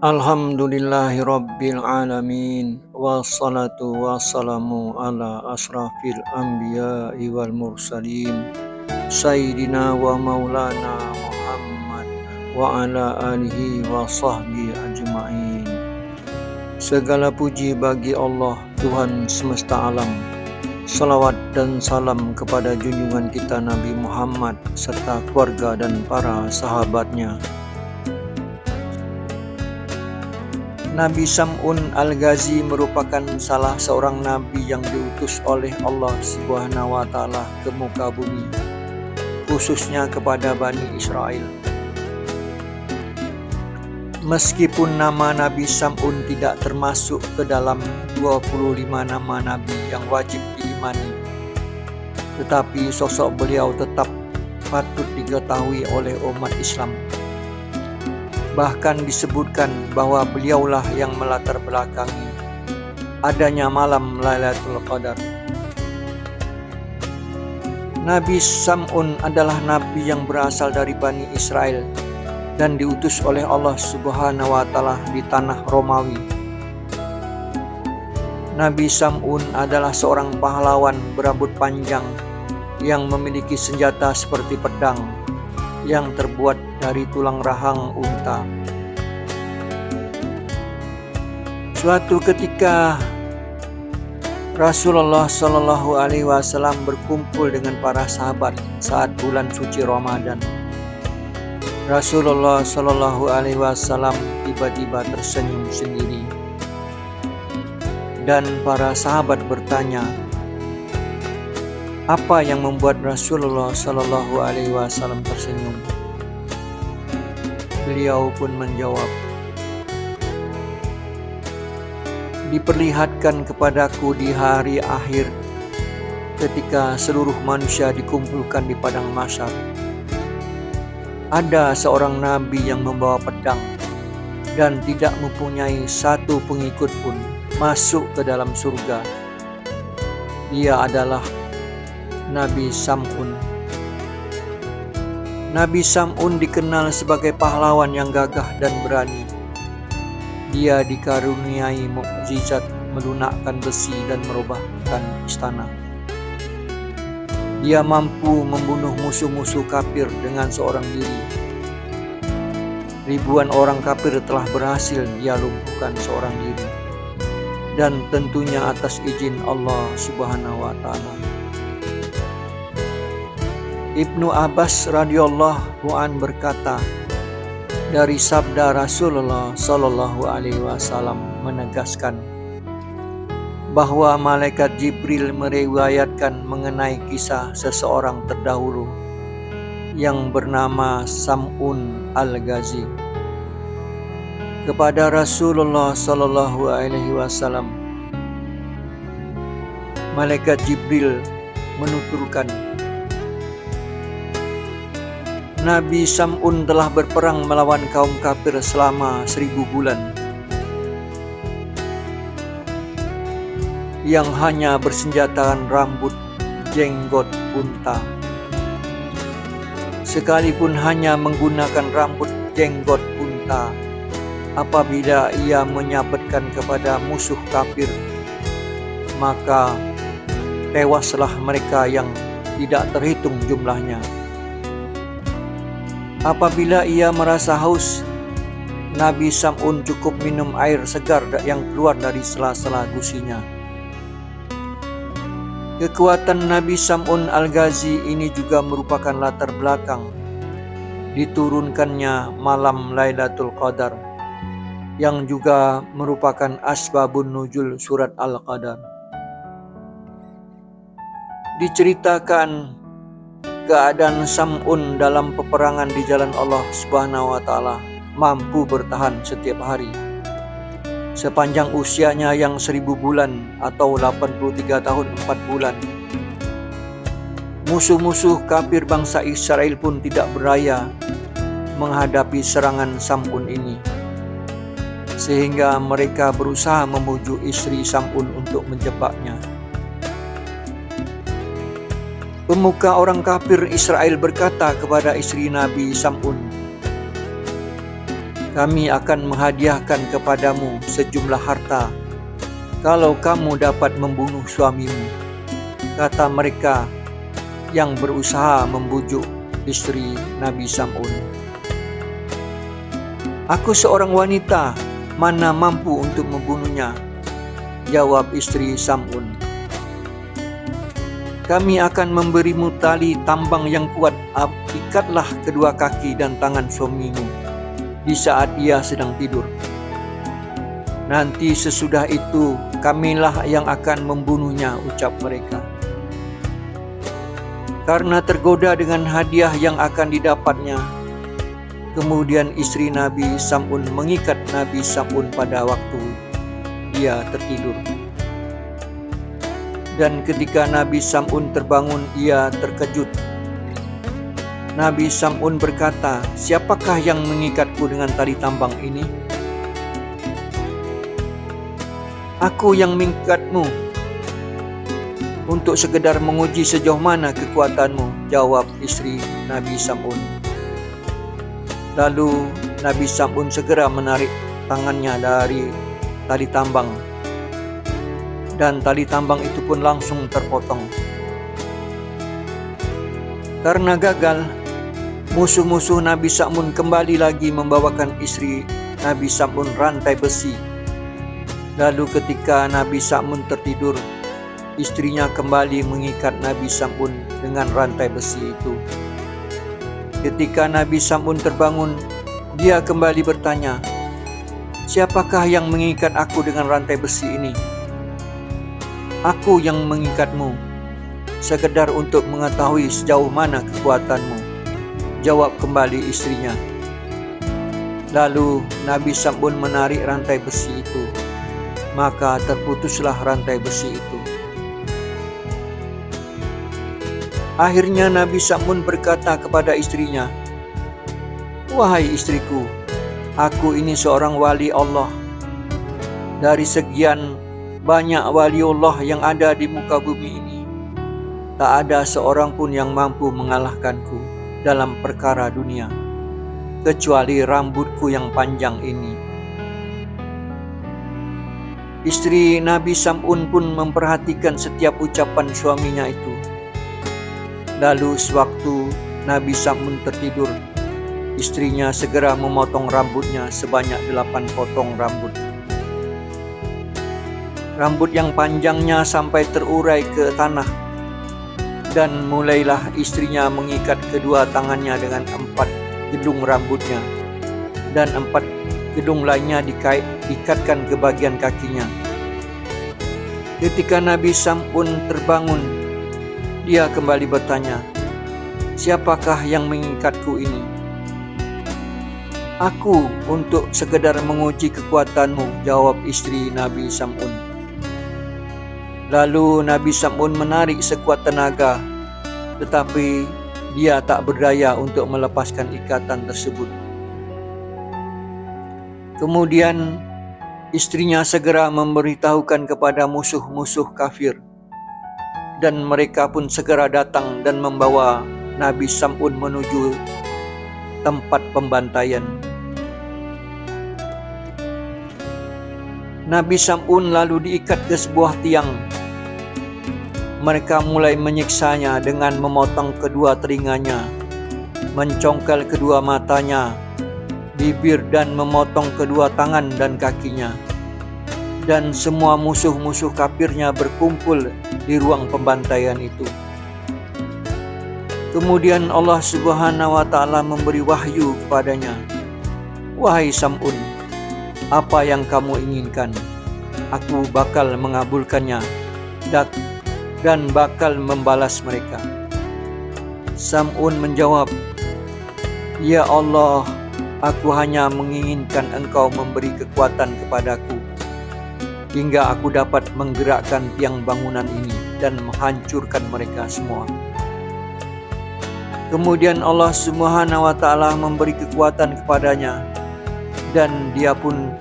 Alhamdulillahi Rabbil Alamin. Wassalatu wassalamu ala asrafil anbiya'i wal mursalin Sayyidina wa maulana Muhammad wa ala alihi wa sahbihi ajma'in. Segala puji bagi Allah, Tuhan semesta alam. Salawat dan salam kepada junjungan kita Nabi Muhammad serta keluarga dan para sahabatnya. Nabi Sam'un Al-Ghazi merupakan salah seorang nabi yang diutus oleh Allah Subhanahu wa Ta'ala ke muka bumi, khususnya kepada Bani Israel. Meskipun nama Nabi Sam'un tidak termasuk ke dalam 25 nama nabi yang wajib diimani, tetapi sosok beliau tetap patut diketahui oleh umat Islam. Bahkan disebutkan bahwa beliaulah yang melatar belakangi adanya malam Lailatul Qadar. Nabi Sam'un adalah nabi yang berasal dari Bani Israel dan diutus oleh Allah Subhanahu wa Ta'ala di tanah Romawi. Nabi Sam'un adalah seorang pahlawan berambut panjang yang memiliki senjata seperti pedang yang terbuat dari tulang rahang unta. Suatu ketika Rasulullah Shallallahu Alaihi Wasallam berkumpul dengan para sahabat saat bulan suci Ramadan. Rasulullah Shallallahu Alaihi Wasallam tiba-tiba tersenyum sendiri, dan para sahabat bertanya, apa yang membuat Rasulullah Shallallahu Alaihi Wasallam tersenyum? Beliau pun menjawab, diperlihatkan kepadaku di hari akhir ketika seluruh manusia dikumpulkan di padang mahsyar. Ada seorang nabi yang membawa pedang dan tidak mempunyai satu pengikut pun masuk ke dalam surga. Dia adalah Nabi Sam'un. Nabi Sam'un dikenal sebagai pahlawan yang gagah dan berani. Dia dikaruniai mukjizat melunakkan besi dan merubahkan istana. Dia mampu membunuh musuh-musuh kafir dengan seorang diri. Ribuan orang kafir telah berhasil dia lumpuhkan seorang diri, dan tentunya atas izin Allah Subhanahu wa Ta'ala. Ibnu Abbas radhiyallahu an berkata, dari sabda Rasulullah Shallallahu Alaihi Wasallam menegaskan bahwa malaikat Jibril meriwayatkan mengenai kisah seseorang terdahulu yang bernama Sam'un Al-Ghazi kepada Rasulullah Shallallahu Alaihi Wasallam. Malaikat Jibril menuturkan, Nabi Sam'un telah berperang melawan kaum kafir selama 1000 bulan, yang hanya bersenjatakan rambut jenggot unta. Sekalipun hanya menggunakan rambut jenggot unta, apabila ia menyabetkan kepada musuh kafir, maka tewaslah mereka yang tidak terhitung jumlahnya. Apabila ia merasa haus, Nabi Sam'un cukup minum air segar yang keluar dari sela-sela gusinya. Kekuatan Nabi Sam'un Al-Ghazi ini juga merupakan latar belakang diturunkannya malam Lailatul Qadar, yang juga merupakan asbabun nuzul surat Al-Qadar. Diceritakan keadaan Sam'un dalam peperangan di jalan Allah Subhanahu wa Ta'ala mampu bertahan setiap hari sepanjang usianya yang 1000 bulan atau 83 tahun 4 bulan. Musuh-musuh kafir bangsa Israel pun tidak berdaya menghadapi serangan Sam'un ini, sehingga mereka berusaha memujuk istri Sam'un untuk menjebaknya. Pemuka orang kafir Israel berkata kepada istri Nabi Sam'un, kami akan menghadiahkan kepadamu sejumlah harta kalau kamu dapat membunuh suamimu, kata mereka yang berusaha membujuk istri Nabi Sam'un. Aku seorang wanita, mana mampu untuk membunuhnya, jawab istri Sam'un. Kami akan memberimu tali tambang yang kuat, ikatlah kedua kaki dan tangan suamimu di saat ia sedang tidur. Nanti sesudah itu kamilah yang akan membunuhnya, ucap mereka. Karena tergoda dengan hadiah yang akan didapatnya, kemudian istri Nabi Sam'un mengikat Nabi Sam'un pada waktu dia tertidur. Dan ketika Nabi Sam'un terbangun, ia terkejut. Nabi Sam'un berkata, "Siapakah yang mengikatku dengan tali tambang ini?" "Aku yang mengikatmu untuk sekedar menguji sejauh mana kekuatanmu," jawab istri Nabi Sam'un. Lalu Nabi Sam'un segera menarik tangannya dari tali tambang, dan tali tambang itu pun langsung terpotong. Karena gagal, musuh-musuh Nabi Sam'un kembali lagi membawakan istri Nabi Sam'un rantai besi. Lalu ketika Nabi Sam'un tertidur, istrinya kembali mengikat Nabi Sam'un dengan rantai besi itu. Ketika Nabi Sam'un terbangun, dia kembali bertanya, "Siapakah yang mengikat aku dengan rantai besi ini?" "Aku yang mengikatmu, sekedar untuk mengetahui sejauh mana kekuatanmu," jawab kembali istrinya. Lalu Nabi Sam'un menarik rantai besi itu, maka terputuslah rantai besi itu. Akhirnya Nabi Sam'un berkata kepada istrinya, "Wahai istriku, aku ini seorang wali Allah. Dari sekian banyak waliullah yang ada di muka bumi ini, tak ada seorang pun yang mampu mengalahkanku dalam perkara dunia, kecuali rambutku yang panjang ini." Istri Nabi Sam'un pun memperhatikan setiap ucapan suaminya itu. Lalu sewaktu Nabi Sam'un tertidur, istrinya segera memotong rambutnya sebanyak 8 potong rambut. Rambut yang panjangnya sampai terurai ke tanah, dan mulailah istrinya mengikat kedua tangannya dengan 4 gedung rambutnya, dan 4 gedung lainnya diikatkan ke bagian kakinya. Ketika Nabi Sam'un terbangun, dia kembali bertanya, "Siapakah yang mengikatku ini?" "Aku, untuk sekedar menguji kekuatanmu," jawab istri Nabi Sam'un. Lalu Nabi Sam'un menarik sekuat tenaga, tetapi dia tak berdaya untuk melepaskan ikatan tersebut. Kemudian istrinya segera memberitahukan kepada musuh-musuh kafir, dan mereka pun segera datang dan membawa Nabi Sam'un menuju tempat pembantaian. Nabi Sam'un lalu diikat ke sebuah tiang. Mereka mulai menyiksanya dengan memotong kedua telinganya, mencongkel kedua matanya, bibir, dan memotong kedua tangan dan kakinya. Dan semua musuh-musuh kafirnya berkumpul di ruang pembantaian itu. Kemudian Allah Subhanahu wa Ta'ala memberi wahyu kepadanya, "Wahai Sam'un, apa yang kamu inginkan, aku bakal mengabulkannya dan bakal membalas mereka." Sam'un menjawab, "Ya Allah, aku hanya menginginkan Engkau memberi kekuatan kepadaku, hingga aku dapat menggerakkan tiang bangunan ini dan menghancurkan mereka semua." Kemudian Allah Subhanahu wa Ta'ala memberi kekuatan kepadanya, dan dia pun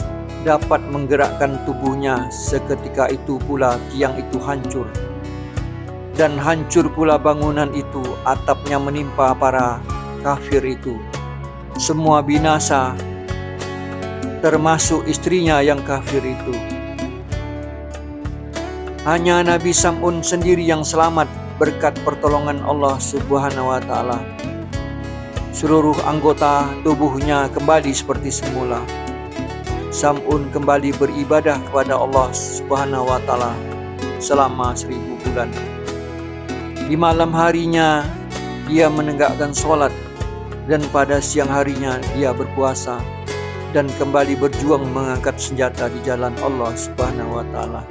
dapat menggerakkan tubuhnya. Seketika itu pula tiang itu hancur, dan hancur pula bangunan itu. Atapnya menimpa para kafir itu, semua binasa, termasuk istrinya yang kafir itu. Hanya Nabi Sam'un sendiri yang selamat berkat pertolongan Allah Subhanahu wa Ta'ala. Seluruh anggota tubuhnya kembali seperti semula. Sam'un kembali beribadah kepada Allah Subhanahu wa Ta'ala selama 1000 bulan. Di malam harinya dia menegakkan sholat, dan pada siang harinya dia berpuasa dan kembali berjuang mengangkat senjata di jalan Allah Subhanahu wa Ta'ala.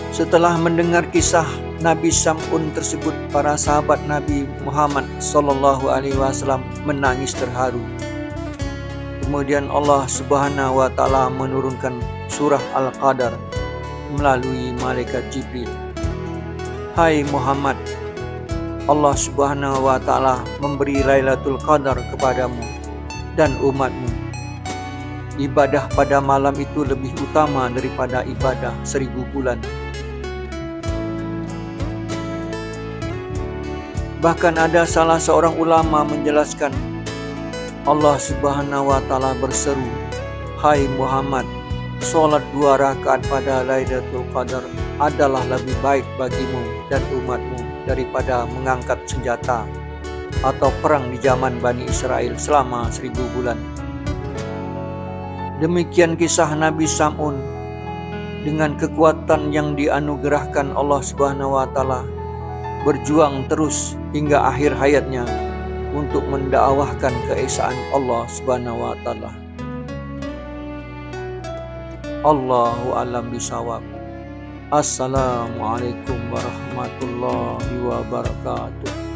Setelah mendengar kisah Nabi Sam'un tersebut, para sahabat Nabi Muhammad SAW menangis terharu. Kemudian Allah Subhanahu wa Ta'ala menurunkan surah Al-Qadar melalui malaikat Jibril. Hai Muhammad, Allah Subhanahu wa Ta'ala memberi Lailatul Qadar kepadamu dan umatmu. Ibadah pada malam itu lebih utama daripada ibadah 1000 bulan. Bahkan ada salah seorang ulama menjelaskan, Allah Subhanahu wa Ta'ala berseru, hai Muhammad, sholat 2 rakaat pada Lailatul Qadar adalah lebih baik bagimu dan umatmu daripada mengangkat senjata atau perang di zaman Bani Israel selama 1000 bulan. Demikian kisah Nabi Sam'un. Dengan kekuatan yang dianugerahkan Allah Subhanahu wa Ta'ala, berjuang terus hingga akhir hayatnya untuk mendakwahkan keesaan Allah Subhanahu wa Ta'ala. Allahu a'lam bishawab. Assalamualaikum warahmatullahi wabarakatuh.